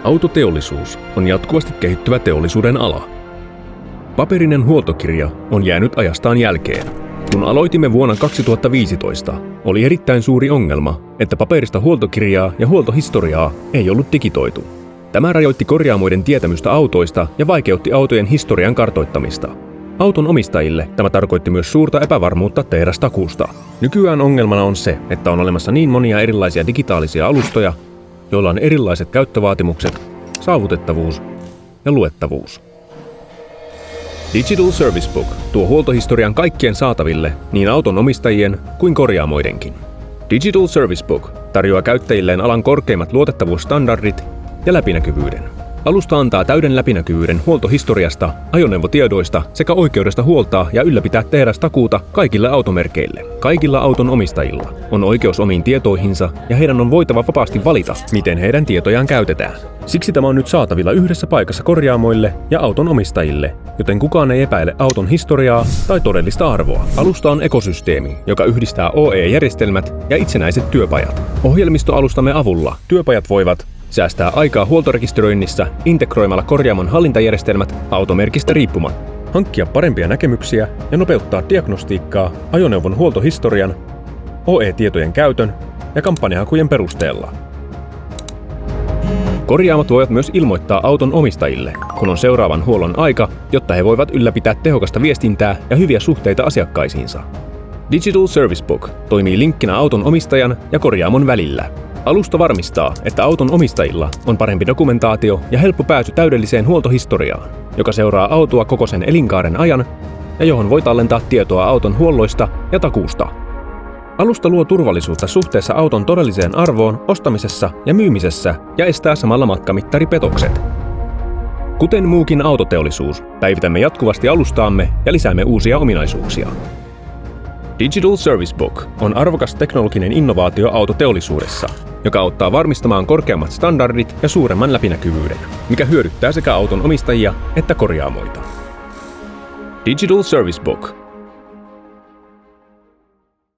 Autoteollisuus on jatkuvasti kehittyvä teollisuuden ala. Paperinen huoltokirja on jäänyt ajastaan jälkeen. Kun aloitimme vuonna 2015, oli erittäin suuri ongelma, että paperista huoltokirjaa ja huoltohistoriaa ei ollut digitoitu. Tämä rajoitti korjaamoiden tietämystä autoista ja vaikeutti autojen historian kartoittamista. Auton omistajille tämä tarkoitti myös suurta epävarmuutta tehdastakuusta. Nykyään ongelmana on se, että on olemassa niin monia erilaisia digitaalisia alustoja, joilla on erilaiset käyttövaatimukset, saavutettavuus ja luettavuus. Digital Service Book tuo huoltohistorian kaikkien saataville, niin auton omistajien kuin korjaamoidenkin. Digital Service Book tarjoaa käyttäjilleen alan korkeimmat luotettavuusstandardit ja läpinäkyvyyden. Alusta antaa täyden läpinäkyvyyden huoltohistoriasta, ajoneuvotiedoista sekä oikeudesta huoltaa ja ylläpitää tehdastakuuta kaikille automerkeille. Kaikilla auton omistajilla on oikeus omiin tietoihinsa ja heidän on voitava vapaasti valita, miten heidän tietojaan käytetään. Siksi tämä on nyt saatavilla yhdessä paikassa korjaamoille ja auton omistajille, joten kukaan ei epäile auton historiaa tai todellista arvoa. Alusta on ekosysteemi, joka yhdistää OE-järjestelmät ja itsenäiset työpajat. Ohjelmistoalustamme avulla työpajat voivat säästää aikaa huoltorekisteröinnissä integroimalla korjaamon hallintajärjestelmät automerkistä riippumatta, hankkia parempia näkemyksiä ja nopeuttaa diagnostiikkaa ajoneuvon huoltohistorian, OE-tietojen käytön ja kampanjahakujen perusteella. Korjaamot voivat myös ilmoittaa auton omistajille, kun on seuraavan huollon aika, jotta he voivat ylläpitää tehokasta viestintää ja hyviä suhteita asiakkaisiinsa. Digital Service Book toimii linkkinä auton omistajan ja korjaamon välillä. Alusta varmistaa, että auton omistajilla on parempi dokumentaatio ja helppo pääsy täydelliseen huoltohistoriaan, joka seuraa autoa koko sen elinkaaren ajan ja johon voi tallentaa tietoa auton huolloista ja takuusta. Alusta luo turvallisuutta suhteessa auton todelliseen arvoon ostamisessa ja myymisessä ja estää samalla matkamittaripetokset. Kuten muukin autoteollisuus, päivitämme jatkuvasti alustaamme ja lisäämme uusia ominaisuuksia. Digital Service Book on arvokas teknologinen innovaatio autoteollisuudessa, joka auttaa varmistamaan korkeammat standardit ja suuremman läpinäkyvyyden, mikä hyödyttää sekä auton omistajia että korjaamoita. Digital Service Book